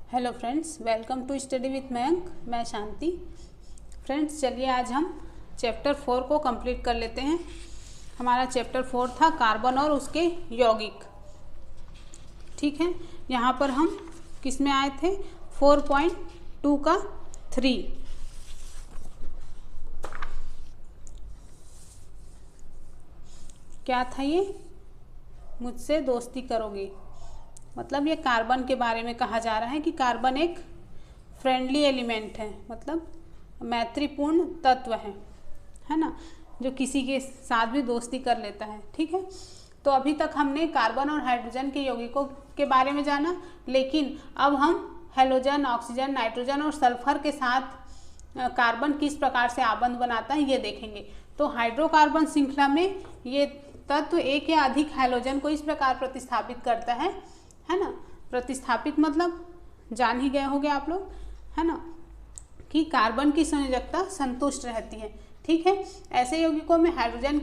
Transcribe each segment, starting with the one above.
Hello friends, welcome to study with Mayank. मैं Shanti. Friends, चलिए आज हम चैप्टर 4 को कंप्लीट कर लेते हैं। हमारा चैप्टर 4 था कार्बन और उसके यौगिक। ठीक है, यहाँ पर हम किस में आए थे? 4.2 का 3। क्या था ये? मुझसे दोस्ती करोगे। मतलब ये कार्बन के बारे में कहा जा रहा है कि कार्बन एक फ्रेंडली एलिमेंट है, मतलब मैत्रीपूर्ण तत्व है ना, जो किसी के साथ भी दोस्ती कर लेता है। ठीक है, तो अभी तक हमने कार्बन और हाइड्रोजन के यौगिकों के बारे में जाना, लेकिन अब हम हेलोजन, ऑक्सीजन, नाइट्रोजन और सल्फर के साथ कार्बन किस प्रकार से आबंध बनाता है ये देखेंगे। तो हाइड्रोकार्बन श्रृंखला में ये तत्व एक या अधिक हैलोजन को इस प्रकार प्रतिस्थापित करता है ना। प्रतिस्थापित मतलब जान ही गए होंगे आप लोग, है ना, कि कार्बन की संयोजकता संतुष्ट रहती है। ठीक है, ऐसे यौगिकों में हाइड्रोजन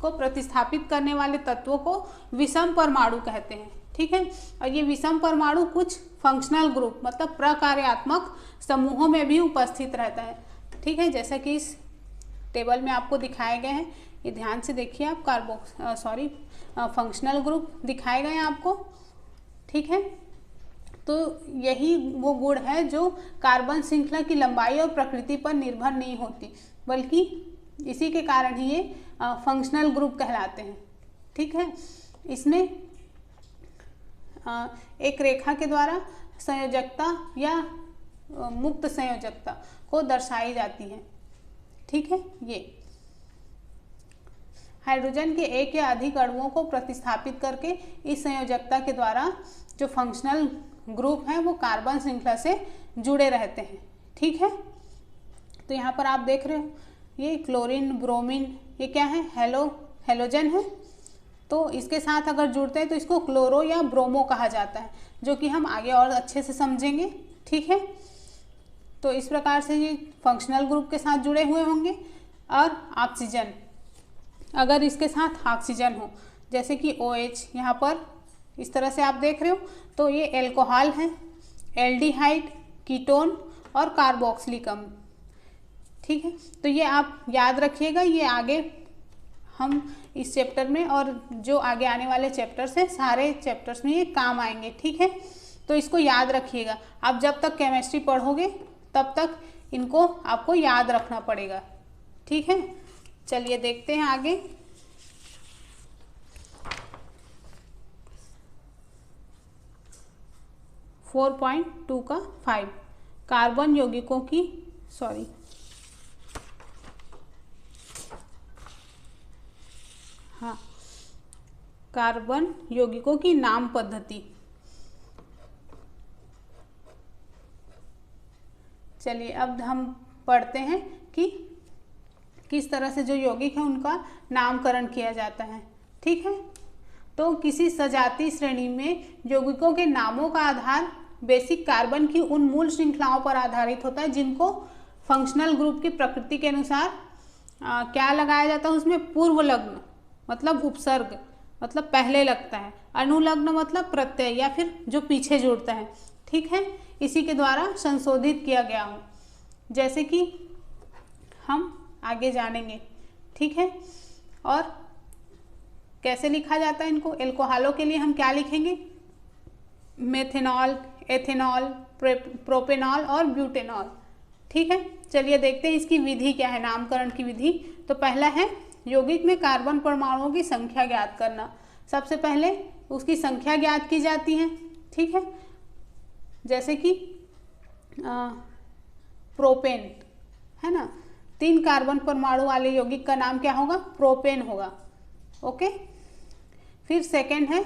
को प्रतिस्थापित करने वाले तत्वों को विषम परमाणु कहते हैं। ठीक है, और ये विषम परमाणु कुछ फंक्शनल ग्रुप मतलब प्रकार्यात्मक समूहों में भी उपस्थित रहता है। ठीक है, जैसा कि इस टेबल में आपको दिखाए गए हैं, ये ध्यान से देखिए आप। फंक्शनल ग्रुप दिखाए गए हैं आपको। ठीक है, तो यही वो गुण है जो कार्बन श्रृंखला की लंबाई और प्रकृति पर निर्भर नहीं होती, बल्कि इसी के कारण ही ये फंक्शनल ग्रुप कहलाते हैं। ठीक है, इसमें एक रेखा के द्वारा संयोजकता या मुक्त संयोजकता को दर्शाई जाती है। ठीक है, ये हाइड्रोजन के एक या अधिक अणुओं को प्रतिस्थापित करके इस संयोजकता के द्वारा जो फंक्शनल ग्रुप हैं वो कार्बन श्रृंखला से जुड़े रहते हैं। ठीक है, तो यहाँ पर आप देख रहे हो ये क्लोरीन, ब्रोमीन, ये क्या है? हेलोजन है। तो इसके साथ अगर जुड़ते हैं तो इसको क्लोरो या ब्रोमो कहा जाता है, जो कि हम आगे और अच्छे से समझेंगे। ठीक है, तो इस प्रकार से ये फंक्शनल ग्रुप के साथ जुड़े हुए होंगे। और ऑक्सीजन, अगर इसके साथ ऑक्सीजन हो, जैसे कि OH यहाँ पर इस तरह से आप देख रहे हो, तो ये एल्कोहल है, एल्डिहाइड, कीटोन और कार्बोक्सिलिक अम्ल। ठीक है, तो ये आप याद रखिएगा, ये आगे हम इस चैप्टर में और जो आगे आने वाले चैप्टर्स हैं सारे चैप्टर्स में ये काम आएंगे। ठीक है, तो इसको याद रखिएगा। आप जब तक केमिस्ट्री पढ़ोगे तब तक इनको आपको याद रखना पड़ेगा। ठीक है, चलिए देखते हैं आगे। फोर पॉइंट टू का 5 कार्बन यौगिकों की कार्बन यौगिकों की नाम पद्धति। चलिए अब हम पढ़ते हैं कि किस तरह से जो यौगिक है उनका नामकरण किया जाता है। ठीक है, तो किसी सजातीय श्रेणी में यौगिकों के नामों का आधार बेसिक कार्बन की उन मूल श्रृंखलाओं पर आधारित होता है जिनको फंक्शनल ग्रुप की प्रकृति के अनुसार क्या लगाया जाता है उसमें? पूर्वलग्न मतलब उपसर्ग, मतलब पहले लगता है। अनुलग्न मतलब प्रत्यय या फिर जो पीछे जुड़ता है। ठीक है, इसी के द्वारा संशोधित किया गया हो, जैसे कि हम आगे जानेंगे। ठीक है, और कैसे लिखा जाता है इनको? एल्कोहलों के लिए हम क्या लिखेंगे? मेथेनॉल, एथेनॉल, प्रोपेनॉल और ब्यूटेनॉल। ठीक है, चलिए देखते हैं इसकी विधि क्या है, नामकरण की विधि। तो पहला है यौगिक में कार्बन परमाणुओं की संख्या ज्ञात करना। सबसे पहले उसकी संख्या ज्ञात की जाती है। ठीक है, जैसे कि प्रोपेन है ना, 3 कार्बन परमाणु वाले यौगिक का नाम क्या होगा? प्रोपेन होगा। ओके, फिर सेकंड है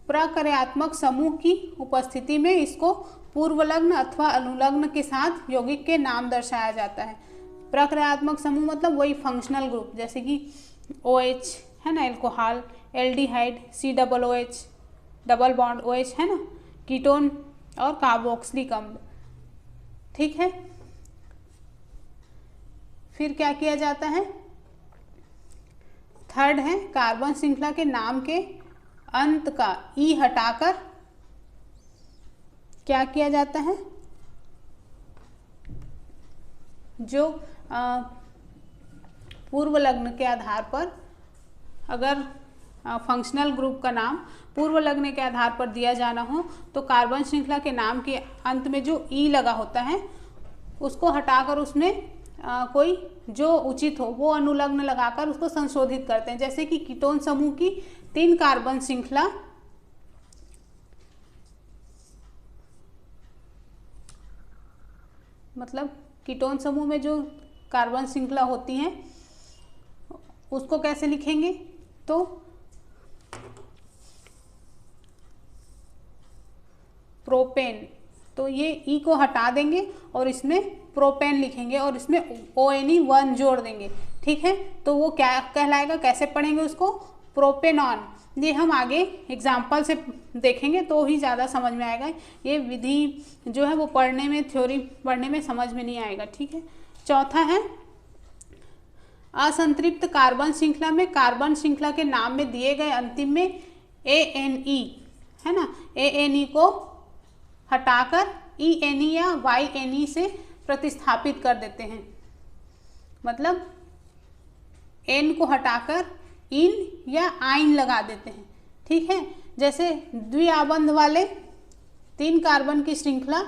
प्रकार्यात्मक समूह की उपस्थिति में इसको पूर्वलग्न अथवा अनुलग्न के साथ यौगिक के नाम दर्शाया जाता है। प्रकार्यात्मक समूह मतलब वही फंक्शनल ग्रुप, जैसे कि OH है ना, alcohol, aldehyde, COOH, double bond OH है ना, कीटोन और कार्बोक्सिलिक अम्ल। ठीक है, फिर क्या किया जाता है? थर्ड है कार्बन श्रृंखला के नाम के अंत का ई हटाकर क्या किया जाता है, जो पूर्व लग्न के आधार पर, अगर फंक्शनल ग्रुप का नाम पूर्व लग्न के आधार पर दिया जाना हो तो कार्बन श्रृंखला के नाम के अंत में जो ई लगा होता है उसको हटाकर उसमें कोई जो उचित हो वो अनुलग्न लगाकर उसको संशोधित करते हैं। जैसे कि कीटोन समूह की 3 कार्बन श्रृंखला मतलब कीटोन समूह में जो कार्बन श्रृंखला होती हैं उसको कैसे लिखेंगे, तो प्रोपेन, तो ये ई को हटा देंगे और इसमें प्रोपेन लिखेंगे और इसमें ONE1 जोड़ देंगे। ठीक है, तो वो क्या कहलाएगा, कैसे पढ़ेंगे उसको, प्रोपेनॉन। ये हम आगे एग्जाम्पल से देखेंगे तो ही ज़्यादा समझ में आएगा। ये विधि जो है वो पढ़ने में, थ्योरी पढ़ने में समझ में नहीं आएगा। ठीक है, चौथा है असंतृप्त कार्बन श्रृंखला में कार्बन श्रृंखला के नाम में दिए गए अंतिम में ANE है ना, ANE को हटाकर ENE या YNE से प्रतिस्थापित कर देते हैं। मतलब N को हटाकर इन या आइन लगा देते हैं। ठीक है, जैसे द्विआबंध वाले 3 कार्बन की श्रृंखला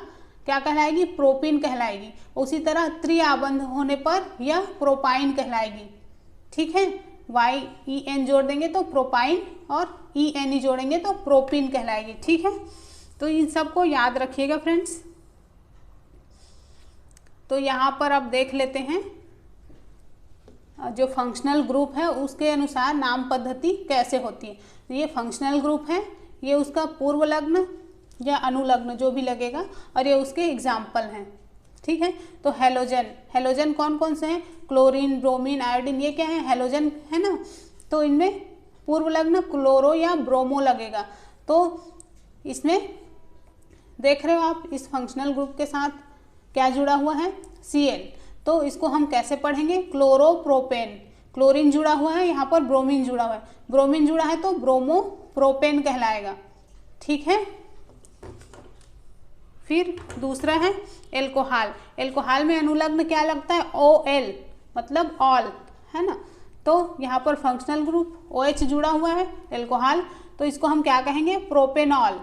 क्या कहलाएगी, प्रोपीन कहलाएगी। उसी तरह त्रिआबंध होने पर यह प्रोपाइन कहलाएगी। ठीक है, YEN जोड़ देंगे तो प्रोपाइन और ENE जोड़ेंगे तो प्रोपीन कहलाएगी। ठीक है, तो इन सबको याद रखिएगा फ्रेंड्स। तो यहाँ पर अब देख लेते हैं जो फंक्शनल ग्रुप है उसके अनुसार नाम पद्धति कैसे होती है। ये फंक्शनल ग्रुप है, ये उसका पूर्व लग्न या अनुलग्न जो भी लगेगा, और ये उसके एग्जाम्पल हैं। ठीक है, तो हेलोजन, हेलोजन कौन कौन से हैं, क्लोरीन, ब्रोमीन, आयोडीन, ये क्या है, हेलोजन है ना। तो इनमें पूर्व लग्न क्लोरो या ब्रोमो लगेगा। तो इसमें देख रहे हो आप, इस फंक्शनल ग्रुप के साथ क्या जुड़ा हुआ है, Cl। तो इसको हम कैसे पढ़ेंगे, क्लोरोप्रोपेन। क्लोरीन जुड़ा हुआ है, यहाँ पर ब्रोमीन जुड़ा हुआ है, ब्रोमीन जुड़ा है तो ब्रोमो प्रोपेन कहलाएगा। ठीक है, फिर दूसरा है एल्कोहल। एल्कोहल में अनुलग्न क्या लगता है, OL मतलब ऑल है ना। तो यहाँ पर फंक्शनल ग्रुप OH जुड़ा हुआ है, एल्कोहल, तो इसको हम क्या कहेंगे, प्रोपेनॉल।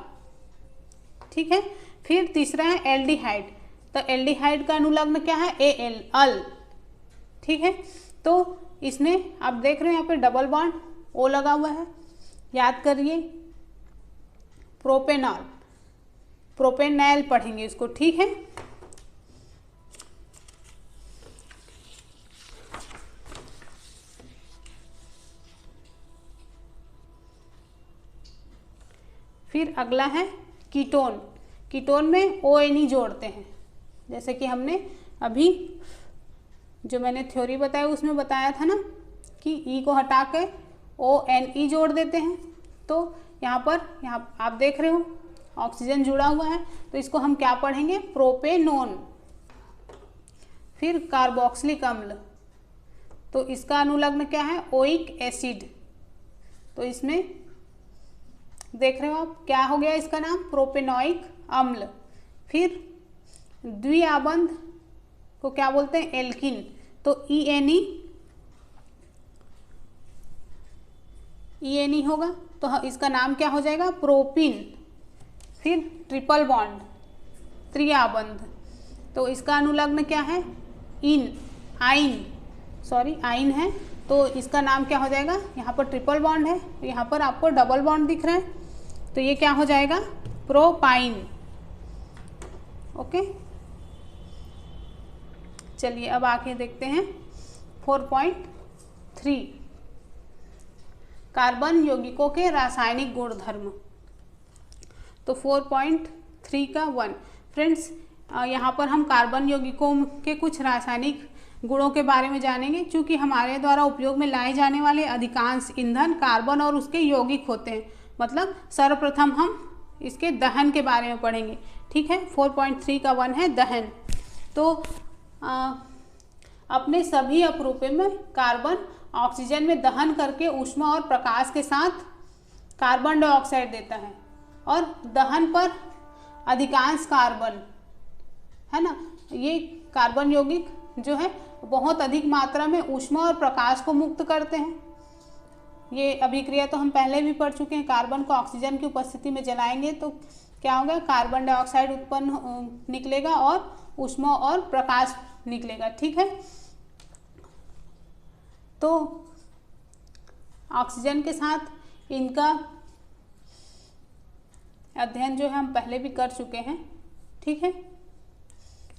ठीक है, फिर तीसरा है एल्डिहाइड। तो एल्डिहाइड का अनुलग्न क्या है, AL अल। ठीक है, तो इसमें आप देख रहे हो यहाँ पे डबल बॉन्ड O लगा हुआ है, याद करिए, प्रोपेनॉल, प्रोपेनैल पढ़ेंगे इसको। ठीक है, फिर अगला है कीटोन। कीटोन में ONE जोड़ते हैं, जैसे कि हमने अभी जो मैंने थ्योरी बताया उसमें बताया था ना कि E को हटा के ONE जोड़ देते हैं। तो यहाँ आप देख रहे हो ऑक्सीजन जुड़ा हुआ है, तो इसको हम क्या पढ़ेंगे, प्रोपेनोन। फिर कार्बोक्सिलिक अम्ल, तो इसका अनुलग्न क्या है, ओइक एसिड। तो इसमें देख रहे हो आप क्या हो गया इसका नाम, प्रोपेनोइक अम्ल। फिर द्विआबंध को क्या बोलते हैं, एल्किन। तो ENE होगा, तो इसका नाम क्या हो जाएगा, प्रोपिन। फिर ट्रिपल बॉन्ड, त्रिआबंध, तो इसका अनुलग्न क्या है, आइन है, तो इसका नाम क्या हो जाएगा, यहाँ पर ट्रिपल बॉन्ड है, यहाँ पर आपको डबल बॉन्ड दिख रहा है, तो ये क्या हो जाएगा, प्रोपाइन। ओके, चलिए अब आके देखते हैं 4.3 कार्बन यौगिकों के रासायनिक गुणधर्म। तो 4.3 का 1 फ्रेंड्स, यहाँ पर हम कार्बन यौगिकों के कुछ रासायनिक गुणों के बारे में जानेंगे। चूँकि हमारे द्वारा उपयोग में लाए जाने वाले अधिकांश ईंधन कार्बन और उसके यौगिक होते हैं, मतलब सर्वप्रथम हम इसके दहन के बारे में पढ़ेंगे। ठीक है, 4.3 का 1 है दहन। तो अपने सभी अपरूपे में कार्बन ऑक्सीजन में दहन करके ऊष्मा और प्रकाश के साथ कार्बन डाइऑक्साइड देता है, और दहन पर अधिकांश कार्बन, है ना, ये कार्बन यौगिक जो है बहुत अधिक मात्रा में ऊष्मा और प्रकाश को मुक्त करते हैं। ये अभिक्रिया तो हम पहले भी पढ़ चुके हैं। कार्बन को ऑक्सीजन की उपस्थिति में जलाएंगे तो क्या होगा, कार्बन डाइऑक्साइड उत्पन्न निकलेगा और ऊष्मा और प्रकाश निकलेगा। ठीक है, तो ऑक्सीजन के साथ इनका अध्ययन जो है हम पहले भी कर चुके हैं। ठीक है,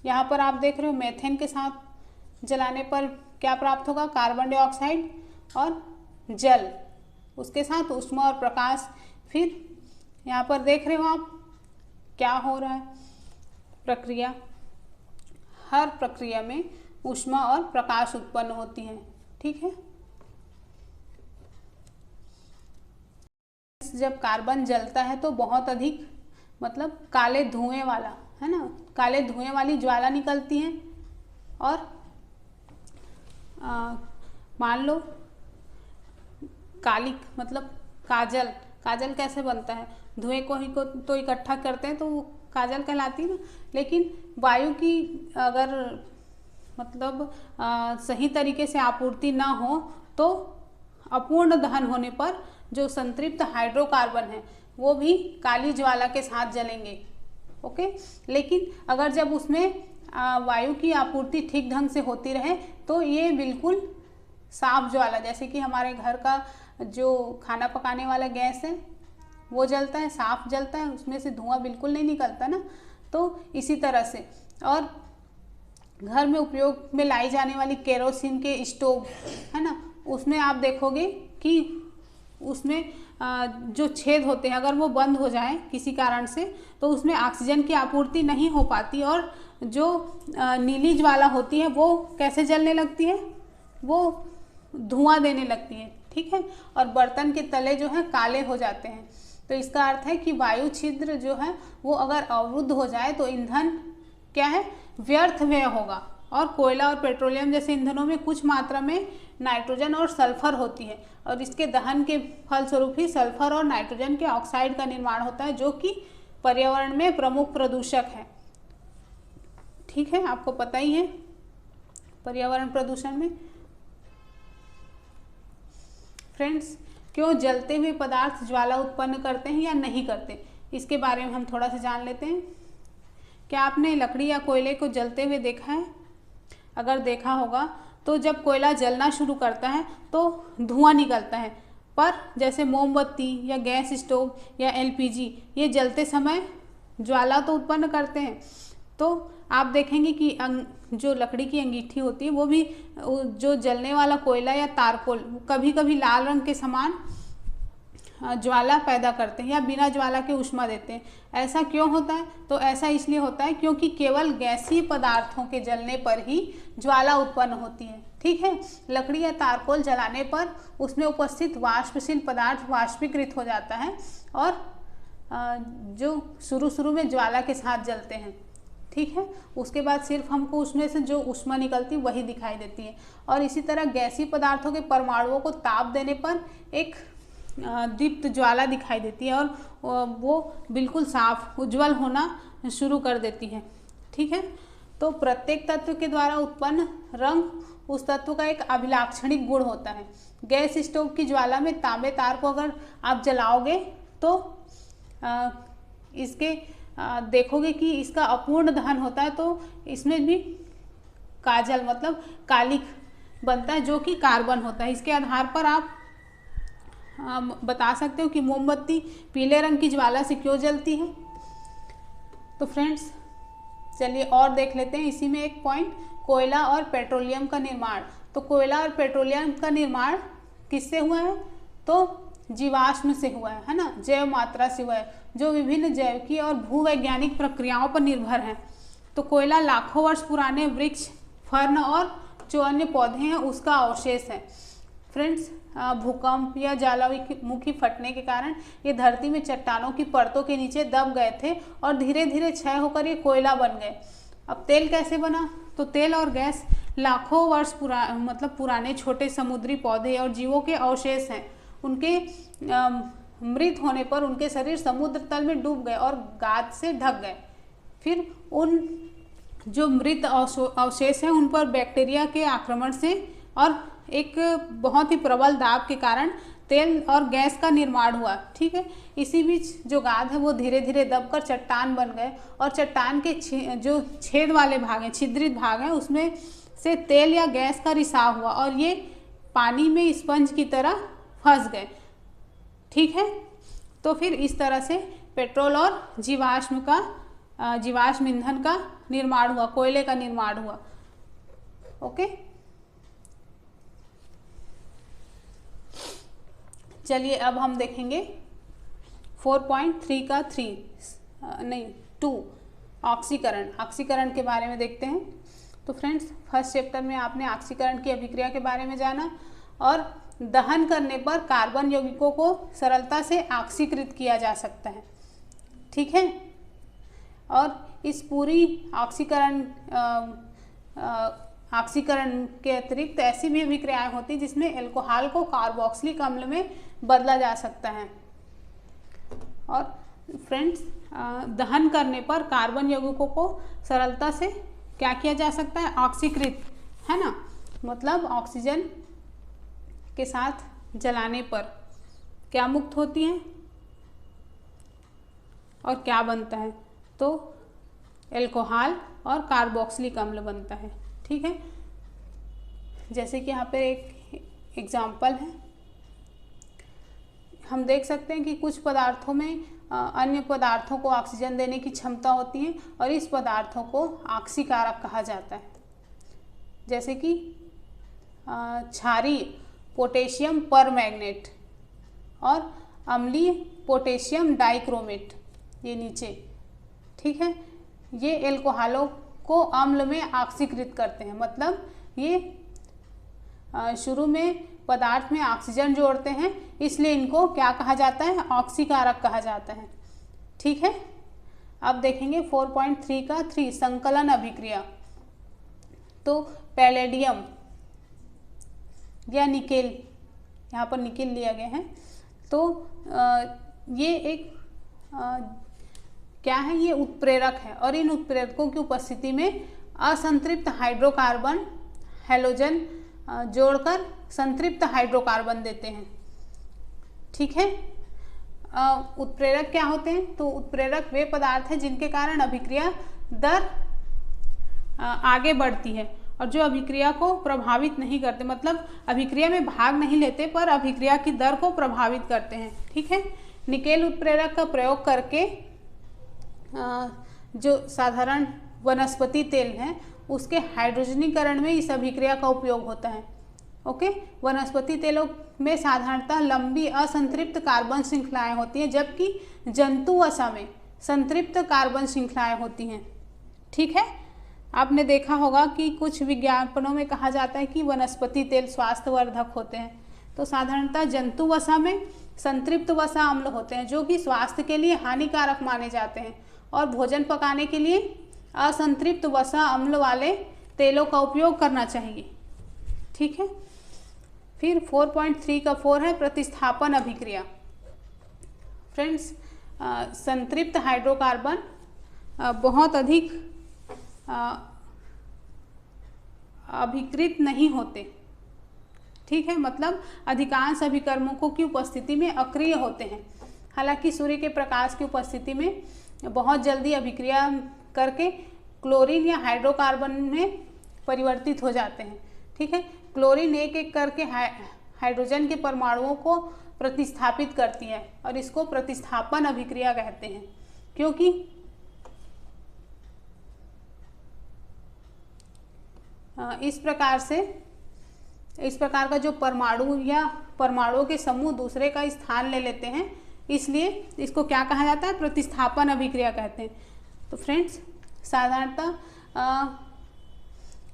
यहाँ पर आप देख रहे हो मेथेन के साथ जलाने पर क्या प्राप्त होगा, कार्बन डाइऑक्साइड और जल, उसके साथ ऊष्मा और प्रकाश। फिर यहाँ पर देख रहे हो आप क्या हो रहा है, प्रक्रिया, हर प्रक्रिया में ऊष्मा और प्रकाश उत्पन्न होती है। ठीक है, जब कार्बन जलता है तो बहुत अधिक मतलब काले धुएं वाला, है ना, काले धुएं वाली ज्वाला निकलती है। और मान लो कालिक मतलब काजल, काजल कैसे बनता है, धुएं को ही को तो इकट्ठा करते हैं तो वो काजल कहलाती है ना। लेकिन वायु की अगर मतलब सही तरीके से आपूर्ति ना हो तो अपूर्ण दहन होने पर जो संतृप्त हाइड्रोकार्बन है वो भी काली ज्वाला के साथ जलेंगे। ओके, लेकिन अगर जब उसमें वायु की आपूर्ति ठीक ढंग से होती रहे तो ये बिल्कुल साफ ज्वाला, जैसे कि हमारे घर का जो खाना पकाने वाला गैस है वो जलता है, साफ जलता है, उसमें से धुआं बिल्कुल नहीं निकलता ना। तो इसी तरह से, और घर में उपयोग में लाई जाने वाली केरोसिन के स्टोव, है ना, उसमें आप देखोगे कि उसमें जो छेद होते हैं अगर वो बंद हो जाए किसी कारण से तो उसमें ऑक्सीजन की आपूर्ति नहीं हो पाती और जो नीली ज्वाला होती है वो कैसे जलने लगती है, वो धुआं देने लगती है। ठीक है, और बर्तन के तले जो है काले हो जाते हैं। तो इसका अर्थ है कि वायु छिद्र जो है वो अगर अवरुद्ध हो जाए तो ईंधन क्या है, व्यर्थ व्यय होगा। और कोयला और पेट्रोलियम जैसे ईंधनों में कुछ मात्रा में नाइट्रोजन और सल्फर होती है और इसके दहन के फलस्वरूप ही सल्फर और नाइट्रोजन के ऑक्साइड का निर्माण होता है जो कि पर्यावरण में प्रमुख प्रदूषक है। ठीक है, आपको पता ही है पर्यावरण प्रदूषण में। फ्रेंड्स, क्यों जलते हुए पदार्थ ज्वाला उत्पन्न करते हैं या नहीं करते, इसके बारे में हम थोड़ा सा जान लेते हैं। क्या आपने लकड़ी या कोयले को जलते हुए देखा है? अगर देखा होगा तो जब कोयला जलना शुरू करता है तो धुआं निकलता है, पर जैसे मोमबत्ती या गैस स्टोव या एलपीजी ये जलते समय ज्वाला तो उत्पन्न करते हैं। तो आप देखेंगे कि जो लकड़ी की अंगीठी होती है वो भी जो जलने वाला कोयला या तारकोल कभी कभी लाल रंग के समान ज्वाला पैदा करते हैं या बिना ज्वाला के ऊष्मा देते हैं। ऐसा क्यों होता है? तो ऐसा इसलिए होता है क्योंकि केवल गैसीय पदार्थों के जलने पर ही ज्वाला उत्पन्न होती है। ठीक है, लकड़ी या तारकोल जलाने पर उसमें उपस्थित वाष्पशील पदार्थ वाष्पीकृत हो जाता है और जो शुरू में ज्वाला के साथ जलते हैं। ठीक है, उसके बाद सिर्फ हमको उसमें से जो ऊष्मा निकलती है वही दिखाई देती है। और इसी तरह गैसीय पदार्थों के परमाणुओं को ताप देने पर एक दीप्त ज्वाला दिखाई देती है और वो बिल्कुल साफ उज्जवल होना शुरू कर देती है। ठीक है, तो प्रत्येक तत्व के द्वारा उत्पन्न रंग उस तत्व का एक अभिलाक्षणिक गुण होता है। गैस स्टोव की ज्वाला में तांबे तार को अगर आप जलाओगे तो इसके देखोगे कि इसका अपूर्ण दहन होता है, तो इसमें भी काजल मतलब कालिक बनता है जो कि कार्बन होता है। इसके आधार पर आप बता सकते हो कि मोमबत्ती पीले रंग की ज्वाला से क्यों जलती है। तो फ्रेंड्स चलिए और देख लेते हैं इसी में एक पॉइंट, कोयला और पेट्रोलियम का निर्माण। तो कोयला और पेट्रोलियम का निर्माण किससे हुआ है? तो जीवाश्म से हुआ है ना, जैव मात्रा से हुआ है, जो विभिन्न जैविकी और भूवैज्ञानिक प्रक्रियाओं पर निर्भर है। तो कोयला लाखों वर्ष पुराने वृक्ष, फर्न और जो अन्य पौधे हैं उसका अवशेष है। फ्रेंड्स, भूकंप या ज्वालामुखी फटने के कारण ये धरती में चट्टानों की परतों के नीचे दब गए थे और धीरे धीरे क्षय होकर ये कोयला बन गए। अब तेल कैसे बना? तो तेल और गैस लाखों वर्ष पुराने छोटे समुद्री पौधे और जीवों के अवशेष हैं। उनके मृत होने पर उनके शरीर समुद्र तल में डूब गए और गाद से ढक गए। फिर उन जो मृत अवशेष हैं उन पर बैक्टीरिया के आक्रमण से और एक बहुत ही प्रबल दाब के कारण तेल और गैस का निर्माण हुआ। ठीक है, इसी बीच जो गाद है वो धीरे धीरे दबकर चट्टान बन गए और चट्टान के जो छेद वाले भाग हैं, छिद्रित भाग हैं, उसमें से तेल या गैस का रिसाव हुआ और ये पानी में स्पंज की तरह फंस गए। ठीक है, तो फिर इस तरह से पेट्रोल और जीवाश्म ईंधन का निर्माण हुआ, कोयले का निर्माण हुआ। ओके, चलिए अब हम देखेंगे 4.3 का 2 ऑक्सीकरण के बारे में देखते हैं। तो फ्रेंड्स, फर्स्ट चैप्टर में आपने ऑक्सीकरण की अभिक्रिया के बारे में जाना और दहन करने पर कार्बन यौगिकों को सरलता से ऑक्सीकृत किया जा सकता है। ठीक है, और इस पूरी ऑक्सीकरण के अतिरिक्त ऐसी भी अभिक्रियाएं होती जिसमें एल्कोहल को कार्बोक्सिलिक अम्ल में बदला जा सकता है। और फ्रेंड्स, दहन करने पर कार्बन यौगिकों को सरलता से क्या किया जा सकता है? ऑक्सीकृत, है ना। मतलब ऑक्सीजन के साथ जलाने पर क्या मुक्त होती हैं और क्या बनता है? तो एल्कोहल और कार्बोक्सिलिक अम्ल बनता है। ठीक है, जैसे कि यहाँ पे एक एग्जाम्पल है, हम देख सकते हैं कि कुछ पदार्थों में अन्य पदार्थों को ऑक्सीजन देने की क्षमता होती है और इस पदार्थों को ऑक्सीकारक कहा जाता है। जैसे कि क्षारीय पोटेशियम परमैंगनेट और अम्लीय पोटेशियम डाइक्रोमेट, ये नीचे। ठीक है, ये एल्कोहलों को अम्ल में ऑक्सीकृत करते हैं। मतलब ये शुरू में पदार्थ में ऑक्सीजन जोड़ते हैं, इसलिए इनको क्या कहा जाता है? ऑक्सीकारक कहा जाता है। ठीक है, अब देखेंगे 4.3 का 3 संकलन अभिक्रिया। तो पैलेडियम या निकेल, यहाँ पर निकेल लिया गया है। तो ये एक क्या है? ये उत्प्रेरक है और इन उत्प्रेरकों की उपस्थिति में असंतृप्त हाइड्रोकार्बन हैलोजन जोड़कर संतृप्त हाइड्रोकार्बन देते हैं। ठीक है, उत्प्रेरक क्या होते हैं? तो उत्प्रेरक वे पदार्थ हैं जिनके कारण अभिक्रिया दर आगे बढ़ती है और जो अभिक्रिया को प्रभावित नहीं करते, मतलब अभिक्रिया में भाग नहीं लेते पर अभिक्रिया की दर को प्रभावित करते हैं। ठीक है, निकेल उत्प्रेरक का प्रयोग करके जो साधारण वनस्पति तेल है उसके हाइड्रोजनीकरण में इस अभिक्रिया का उपयोग होता है। ओके, वनस्पति तेलों में साधारणतः लंबी असंतृप्त कार्बन श्रृंखलाएं होती हैं, जबकि जंतु वसा में संतृप्त कार्बन श्रृंखलाएं होती हैं। ठीक है, आपने देखा होगा कि कुछ विज्ञापनों में कहा जाता है कि वनस्पति तेल स्वास्थ्यवर्धक होते हैं। तो साधारणतः जंतु वसा में संतृप्त वसा अम्ल होते हैं जो कि स्वास्थ्य के लिए हानिकारक माने जाते हैं और भोजन पकाने के लिए असंतृप्त वसा अम्ल वाले तेलों का उपयोग करना चाहिए। ठीक है, फिर 4.3 का 4 है प्रतिस्थापन अभिक्रिया। फ्रेंड्स, संतृप्त हाइड्रोकार्बन बहुत अधिक अभिकृत नहीं होते। ठीक है, मतलब अधिकांश अभिकर्मकों की उपस्थिति में अक्रिय होते हैं। हालांकि सूर्य के प्रकाश की उपस्थिति में बहुत जल्दी अभिक्रिया करके क्लोरीन या हाइड्रोकार्बन में परिवर्तित हो जाते हैं। ठीक है, क्लोरीन एक एक करके हाइड्रोजन के परमाणुओं को प्रतिस्थापित करती है और इसको प्रतिस्थापन अभिक्रिया कहते हैं, क्योंकि इस प्रकार का जो परमाणु या परमाणुओं के समूह दूसरे का स्थान ले लेते हैं, इसलिए इसको क्या कहा जाता है? प्रतिस्थापन अभिक्रिया कहते हैं। तो फ्रेंड्स, साधारणतः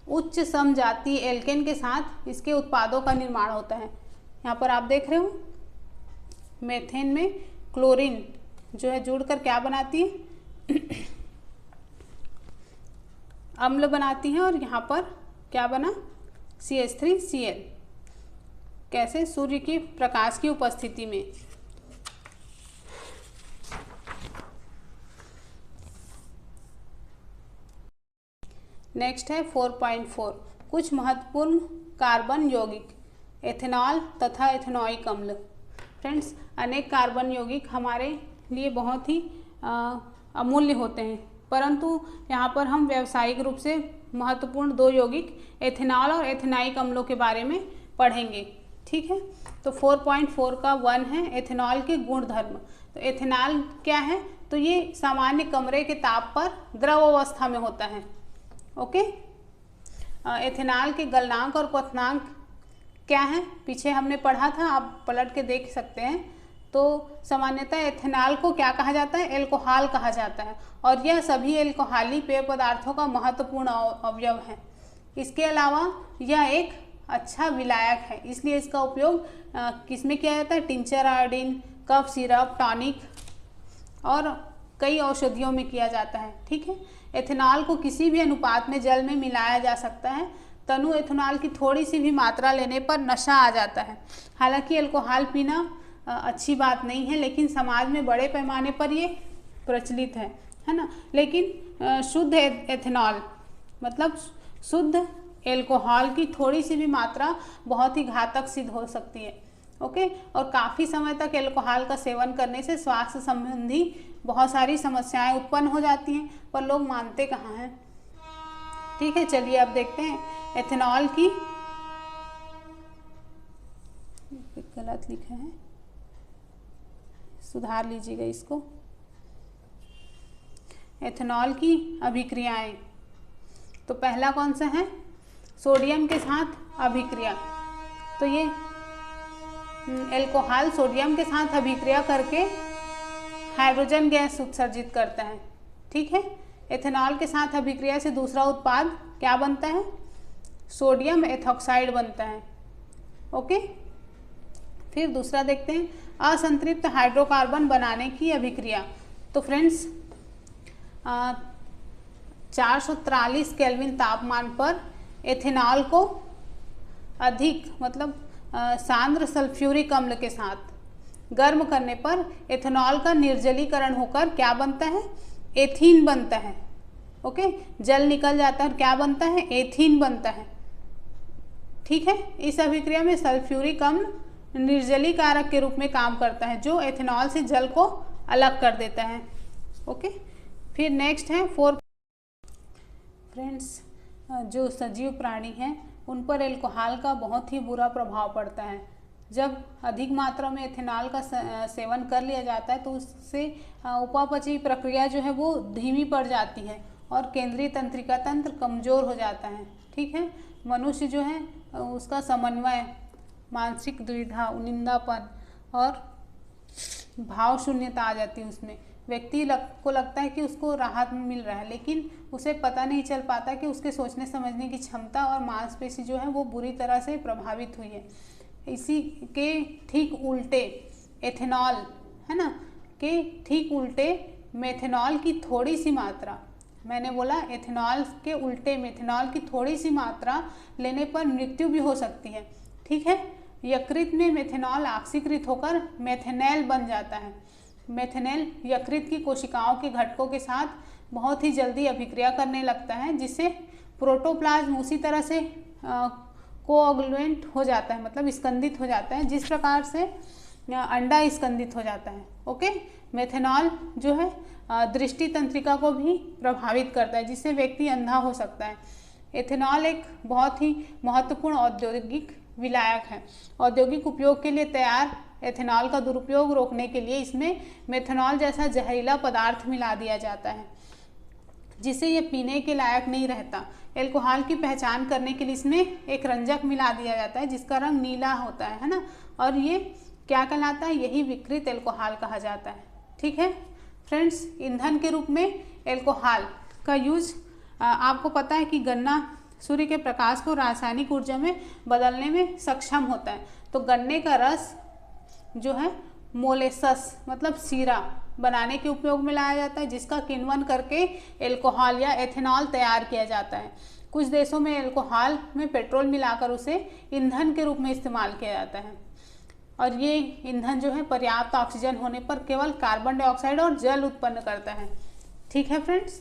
उच्च समजातीय एल्केन के साथ इसके उत्पादों का निर्माण होता है। यहाँ पर आप देख रहे हो मेथेन में क्लोरीन जो है जुड़कर क्या बनाती है? अम्ल बनाती है और यहाँ पर क्या बना? CH3Cl। कैसे? सूर्य की प्रकाश की उपस्थिति में। नेक्स्ट है 4.4 कुछ महत्वपूर्ण कार्बन यौगिक, एथेनॉल तथा एथेनॉइक अम्ल। फ्रेंड्स, अनेक कार्बन यौगिक हमारे लिए बहुत ही अमूल्य होते हैं, परंतु यहाँ पर हम व्यावसायिक रूप से महत्वपूर्ण 2 यौगिक एथेनॉल और एथेनॉइक अम्लों के बारे में पढ़ेंगे। ठीक है, तो 4.4 का 1 है एथेनॉल के गुणधर्म। तो एथेनॉल क्या है? तो ये सामान्य कमरे के ताप पर द्रव अवस्था में होता है। ओके, एथेनॉल के गलनांक और क्वथनांक क्या है? पीछे हमने पढ़ा था, आप पलट के देख सकते हैं। तो सामान्यतः एथेनॉल को क्या कहा जाता है? एल्कोहल कहा जाता है, और यह सभी एल्कोहली पेय पदार्थों का महत्वपूर्ण अवयव है। इसके अलावा यह एक अच्छा विलायक है, इसलिए इसका उपयोग किसमें किया जाता है? Tincture, iodine, cough syrup, tonic और कई औषधियों में किया जाता है। ठीक है, एथेनॉल को किसी भी अनुपात में जल में मिलाया जा सकता है। तनु एथेनॉल की थोड़ी सी भी मात्रा लेने पर नशा आ जाता है। हालांकि अल्कोहल पीना अच्छी बात नहीं है, लेकिन समाज में बड़े पैमाने पर ये प्रचलित है ना। लेकिन शुद्ध एथेनॉल मतलब शुद्ध एल्कोहल की थोड़ी सी भी मात्रा बहुत ही घातक सिद्ध हो सकती है। ओके, और काफ़ी समय तक एल्कोहल का सेवन करने से स्वास्थ्य संबंधी बहुत सारी समस्याएं उत्पन्न हो जाती हैं, पर लोग मानते कहाँ हैं। ठीक है, चलिए अब देखते हैं एथेनॉल की, गलत लिखा है, सुधार लीजिएगा इसको। एथेनॉल की अभिक्रियाएं, तो पहला कौन सा है? सोडियम के साथ अभिक्रिया। तो ये एल्कोहल सोडियम के साथ अभिक्रिया करके हाइड्रोजन गैस उत्सर्जित करता है। ठीक है, एथेनॉल के साथ अभिक्रिया से दूसरा उत्पाद क्या बनता है? सोडियम एथॉक्साइड बनता है। ओके, फिर दूसरा देखते हैं असंतृप्त हाइड्रोकार्बन बनाने की अभिक्रिया। तो फ्रेंड्स 443 केल्विन तापमान पर एथेनॉल को अधिक मतलब सांद्र सल्फ्यूरिक अम्ल के साथ गर्म करने पर एथेनॉल का निर्जलीकरण होकर क्या बनता है? एथीन बनता है। ओके, जल निकल जाता है और क्या बनता है? एथीन बनता है। ठीक है, इस अभिक्रिया में सल्फ्यूरिक अम्ल निर्जली कारक के रूप में काम करता है, जो एथेनॉल से जल को अलग कर देता है। ओके, फिर नेक्स्ट है 4। फ्रेंड्स, जो सजीव प्राणी हैं उन पर एल्कोहल का बहुत ही बुरा प्रभाव पड़ता है। जब अधिक मात्रा में एथेनॉल का सेवन कर लिया जाता है तो उससे उपापचयी प्रक्रिया जो है वो धीमी पड़ जाती है और केंद्रीय तंत्रिका तंत्र कमज़ोर हो जाता है। ठीक है, मनुष्य जो है उसका समन्वय, मानसिक दुविधा, उनिंदापन और भाव शून्यता आ जाती है उसमें। व्यक्ति को लगता है कि उसको राहत मिल रहा है, लेकिन उसे पता नहीं चल पाता कि उसके सोचने समझने की क्षमता और मांसपेशी जो है वो बुरी तरह से प्रभावित हुई है। इसी के ठीक उल्टे एथेनॉल, है ना, के ठीक उल्टे मेथेनॉल की थोड़ी सी मात्रा, मैंने बोला एथेनॉल के उल्टे मेथेनॉल की थोड़ी सी मात्रा लेने पर मृत्यु भी हो सकती है। ठीक है, यकृत में मेथेनॉल ऑक्सीकृत होकर मेथेनॉल बन जाता है। मेथेनॉल यकृत की कोशिकाओं के घटकों के साथ बहुत ही जल्दी अभिक्रिया करने लगता है, जिससे प्रोटोप्लाज्म उसी तरह से कोऑगुलेंट हो जाता है, मतलब स्कंदित हो जाता है, जिस प्रकार से अंडा स्कंदित हो जाता है। ओके, मेथेनॉल जो है दृष्टि तंत्रिका को भी प्रभावित करता है, जिससे व्यक्ति अंधा हो सकता है। एथेनॉल एक बहुत ही महत्वपूर्ण औद्योगिक विलायक है। औद्योगिक उपयोग के लिए तैयार एथेनॉल का दुरुपयोग रोकने के लिए इसमें मेथनॉल जैसा जहरीला पदार्थ मिला दिया जाता है, जिससे ये पीने के लायक नहीं रहता। एल्कोहल की पहचान करने के लिए इसमें एक रंजक मिला दिया जाता है जिसका रंग नीला होता है ना, और ये क्या कहलाता है? यही विकृत एल्कोहल कहा जाता है। ठीक है फ्रेंड्स, ईंधन के रूप में एल्कोहल का यूज आपको पता है कि गन्ना सूर्य के प्रकाश को रासायनिक ऊर्जा में बदलने में सक्षम होता है। तो गन्ने का रस जो है मोलेसस मतलब सीरा बनाने के उपयोग में लाया जाता है, जिसका किण्वन करके एल्कोहल या एथेनॉल तैयार किया जाता है। कुछ देशों में एल्कोहल में पेट्रोल मिलाकर उसे ईंधन के रूप में इस्तेमाल किया जाता है, और ये ईंधन जो है पर्याप्त ऑक्सीजन होने पर केवल कार्बन डाइऑक्साइड और जल उत्पन्न करता है। ठीक है फ्रेंड्स,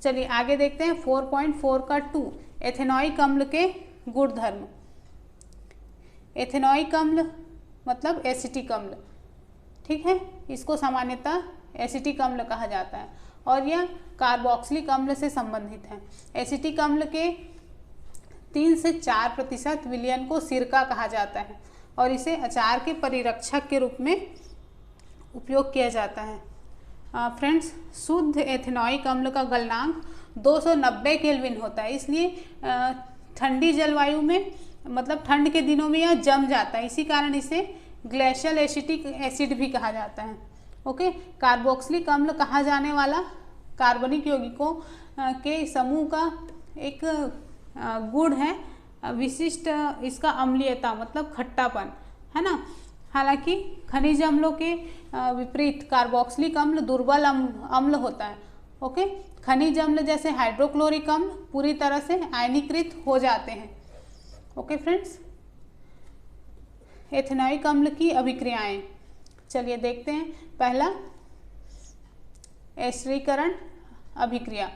चलिए आगे देखते हैं 4.4 का 2, एथेनॉइक अम्ल के गुणधर्म। एथेनॉइक अम्ल मतलब एसिटिक अम्ल, ठीक है, इसको सामान्यतः एसिटिक अम्ल कहा जाता है और यह कार्बोक्सिलिक अम्ल से संबंधित है। एसिटिक अम्ल के 3 से 4% विलयन को सिरका कहा जाता है और इसे अचार के परिरक्षक के रूप में उपयोग किया जाता है। फ्रेंड्स, शुद्ध एथेनॉइक अम्ल का गलनांक 290 केल्विन होता है, इसलिए ठंडी जलवायु में मतलब ठंड के दिनों में यह जम जाता है, इसी कारण इसे ग्लेशियल एसिटिक एसिड भी कहा जाता है। ओके, कार्बोक्सिलिक अम्ल कहा जाने वाला कार्बनिक यौगिकों के समूह का एक गुण है विशिष्ट इसका अम्लीयता मतलब खट्टापन, है ना। हालांकि खनिज अम्लों के विपरीत कार्बोक्सिलिक अम्ल दुर्बल अम्ल होता है। ओके, खनिज अम्ल जैसे हाइड्रोक्लोरिक अम्ल पूरी तरह से आयनीकृत हो जाते हैं। ओके फ्रेंड्स, एथेनॉइक अम्ल की अभिक्रियाएं चलिए देखते हैं। पहला, एस्टरीकरण अभिक्रिया।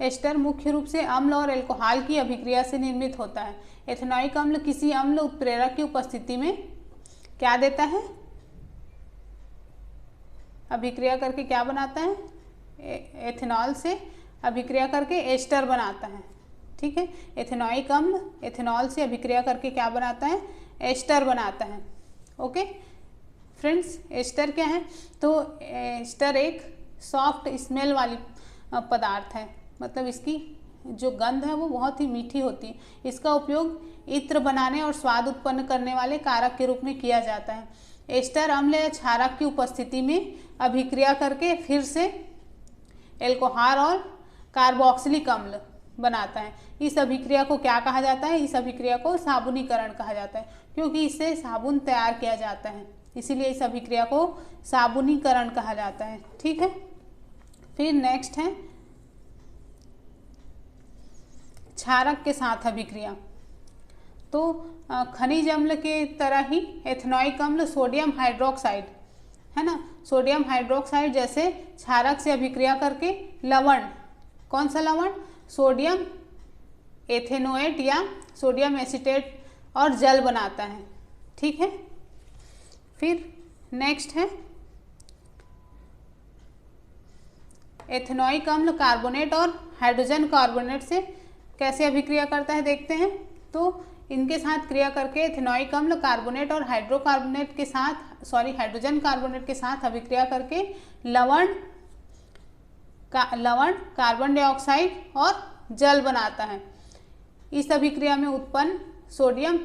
एस्टर मुख्य रूप से अम्ल और एल्कोहल की अभिक्रिया से निर्मित होता है। एथेनॉइक अम्ल किसी अम्ल उत्प्रेरक की उपस्थिति में क्या देता है, अभिक्रिया करके क्या बनाता है, एथेनॉल से अभिक्रिया करके एस्टर बनाता है। ठीक है, एथेनॉइक अम्ल एथेनॉल से अभिक्रिया करके क्या बनाता है, एस्टर बनाता है। ओके फ्रेंड्स, एस्टर क्या है, तो एस्टर एक सॉफ्ट स्मेल वाली पदार्थ है, मतलब इसकी जो गंध है वो बहुत ही मीठी होती है। इसका उपयोग इत्र बनाने और स्वाद उत्पन्न करने वाले कारक के रूप में किया जाता है। एस्टर अम्ल या क्षारक की उपस्थिति में अभिक्रिया करके फिर से एल्कोहल और कार्बोक्सिलिक अम्ल बनाता है। इस अभिक्रिया को क्या कहा जाता है, इस अभिक्रिया को साबुनीकरण कहा जाता है, क्योंकि इससे साबुन तैयार किया जाता है, इसीलिए इस अभिक्रिया को साबुनीकरण कहा जाता है। ठीक है, फिर नेक्स्ट है क्षारक के साथ अभिक्रिया। तो खनिज अम्ल के तरह ही एथेनॉइक अम्ल सोडियम हाइड्रोक्साइड, है ना, सोडियम हाइड्रोक्साइड जैसे क्षारक से अभिक्रिया करके लवण, कौन सा लवण, सोडियम एथेनोएट या सोडियम एसीटेट और जल बनाता है। ठीक है, फिर नेक्स्ट है एथेनॉइक अम्ल कार्बोनेट और हाइड्रोजन कार्बोनेट से कैसे अभिक्रिया करता है देखते हैं। तो इनके साथ क्रिया करके एथेनॉइक अम्ल कार्बोनेट और हाइड्रोकार्बोनेट के साथ हाइड्रोजन कार्बोनेट के साथ अभिक्रिया करके लवण कार्बन डाइऑक्साइड और जल बनाता है। इस अभिक्रिया में उत्पन्न सोडियम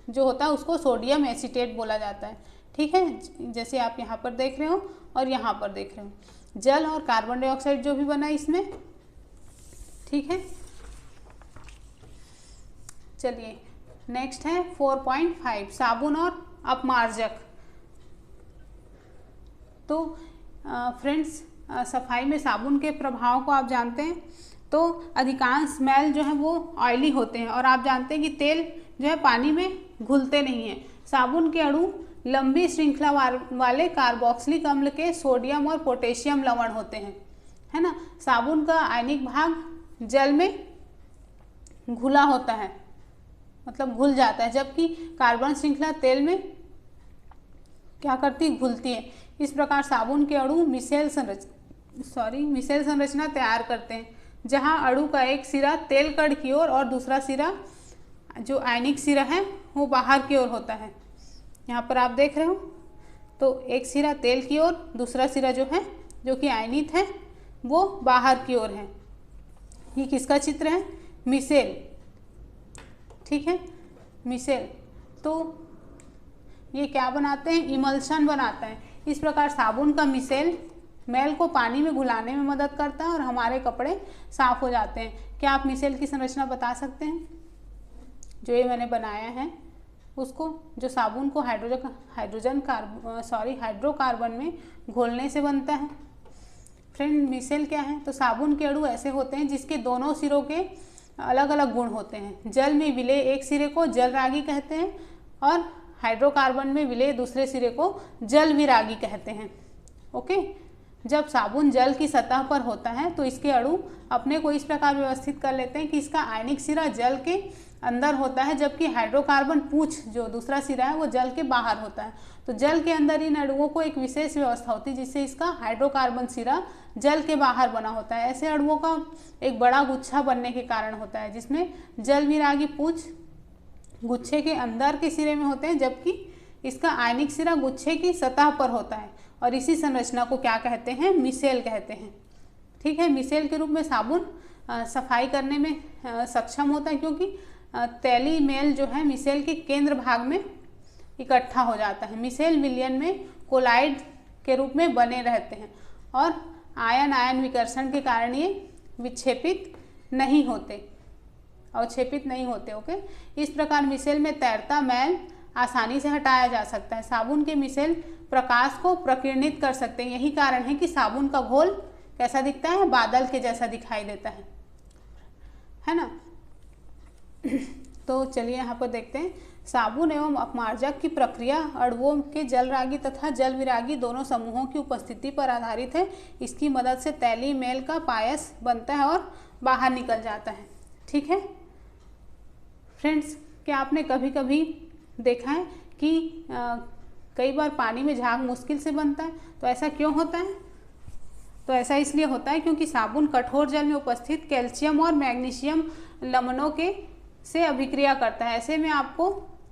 जो होता है उसको सोडियम एसीटेट बोला जाता है। ठीक है, जैसे आप यहाँ पर देख रहे हो और यहाँ पर देख रहे हो, जल और कार्बन डाइऑक्साइड जो भी बना इसमें। ठीक है, चलिए नेक्स्ट है 4.5 साबुन और अपमार्जक। तो फ्रेंड्स, सफाई में साबुन के प्रभाव को आप जानते हैं। तो अधिकांश स्मेल जो है वो ऑयली होते हैं और आप जानते हैं कि तेल जो है पानी में घुलते नहीं हैं। साबुन के अणु लंबी श्रृंखला वाले कार्बोक्सिलिक अम्ल के सोडियम और पोटेशियम लवण होते हैं, है ना। साबुन का आयनिक भाग जल में घुला होता है, मतलब घुल जाता है, जबकि कार्बन श्रृंखला तेल में क्या करती है, घुलती है। इस प्रकार साबुन के अणु मिसेल संरचना तैयार करते हैं, जहां अणु का एक सिरा तेल कण की ओर और दूसरा सिरा जो आयनिक सिरा है वो बाहर की ओर होता है। यहाँ पर आप देख रहे हो, तो एक सिरा तेल की ओर, दूसरा सिरा जो है जो कि आयनित है वो बाहर की ओर है। ये किसका चित्र है, मिसेल। ठीक है, मिसेल। तो ये क्या बनाते हैं, इमल्शन बनाते हैं। इस प्रकार साबुन का मिसेल मैल को पानी में घुलाने में मदद करता है और हमारे कपड़े साफ हो जाते हैं। क्या आप मिसेल की संरचना बता सकते हैं, जो ये मैंने बनाया है उसको, जो साबुन को हाइड्रोकार्बन में घोलने से बनता है। फ्रेंड, मिसेल क्या है, तो साबुन के अणु ऐसे होते हैं जिसके दोनों सिरों के अलग अलग गुण होते हैं। जल में विलेय एक सिरे को जल रागी कहते हैं और हाइड्रोकार्बन में विलेय दूसरे सिरे को जल विरागी कहते हैं। ओके, जब साबुन जल की सतह पर होता है तो इसके अणु अपने को इस प्रकार व्यवस्थित कर लेते हैं कि इसका आयनिक सिरा जल के अंदर होता है, जबकि हाइड्रोकार्बन पूंछ जो दूसरा सिरा है वो जल के बाहर होता है। तो जल के अंदर इन अणुओं को एक विशेष व्यवस्था होती है जिससे इसका हाइड्रोकार्बन सिरा जल के बाहर बना होता है। ऐसे अणुओं का एक बड़ा गुच्छा बनने के कारण होता है, जिसमें जल विरागी पूंछ गुच्छे के अंदर के सिरे में होते हैं, जबकि इसका आयनिक सिरा गुच्छे की सतह पर होता है। और इसी संरचना को क्या कहते हैं? मिसेल कहते हैं। ठीक है, मिसेल के रूप में साबुन सफाई करने में सक्षम होता है, क्योंकि तैलीय मेल जो है मिसेल के केंद्र भाग में इकट्ठा हो जाता है। मिसेल विलयन में कोलाइड के रूप में बने रहते हैं और आयन आयन विकर्षण के कारण ये विक्षेपित नहीं होते, अवक्षेपित नहीं होते। ओके, इस प्रकार मिसेल में तैरता मैल आसानी से हटाया जा सकता है। साबुन के मिसेल प्रकाश को प्रकीर्णित कर सकते हैं। यही कारण है कि साबुन का घोल कैसा दिखता है? बादल के जैसा दिखाई देता है ना। तो चलिए यहाँ पर देखते हैं, साबुन एवं अपमार्जक की प्रक्रिया अणुओं के जलरागी तथा जल विरागी दोनों समूहों की उपस्थिति पर आधारित है। इसकी मदद से तैलीय मेल का पायस बनता है और बाहर निकल जाता है। ठीक है फ्रेंड्स, क्या आपने कभी कभी देखा है कि कई बार पानी में झाग मुश्किल से बनता है? तो ऐसा क्यों होता है? तो ऐसा इसलिए होता है क्योंकि साबुन कठोर जल में उपस्थित कैल्शियम और मैग्नीशियम लवणों के से अभिक्रिया करता है। ऐसे में आपको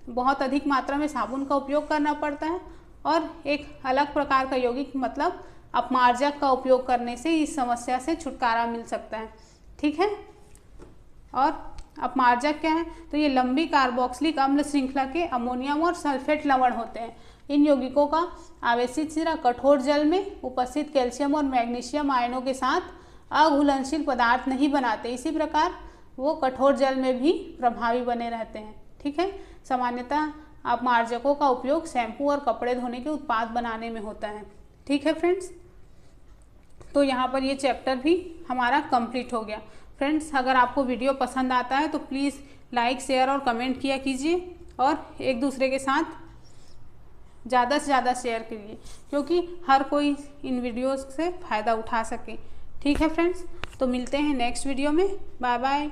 बहुत अधिक मात्रा में साबुन का उपयोग करना पड़ता है और एक अलग प्रकार का यौगिक मतलब अपमार्जक का उपयोग करने से इस समस्या से छुटकारा मिल सकता है। ठीक है, और अपमार्जक क्या है? तो ये लंबी कार्बोक्सिलिक अम्ल श्रृंखला के अमोनियम और सल्फेट लवण होते हैं। इन यौगिकों का आवेशित सिरा कठोर जल में उपस्थित कैल्शियम और मैग्नीशियम आयनों के साथ अघुलनशील पदार्थ नहीं बनाते, इसी प्रकार वो कठोर जल में भी प्रभावी बने रहते हैं। ठीक है, सामान्यतः अपमार्जकों का उपयोग शैम्पू और कपड़े धोने के उत्पाद बनाने में होता है। ठीक है फ्रेंड्स, तो यहाँ पर ये चैप्टर भी हमारा कंप्लीट हो गया। फ्रेंड्स, अगर आपको वीडियो पसंद आता है तो प्लीज़ लाइक शेयर और कमेंट किया कीजिए और एक दूसरे के साथ ज़्यादा से ज़्यादा शेयर कीजिए, क्योंकि हर कोई इन वीडियोस से फ़ायदा उठा सके। ठीक है फ्रेंड्स, तो मिलते हैं नेक्स्ट वीडियो में। Bye bye.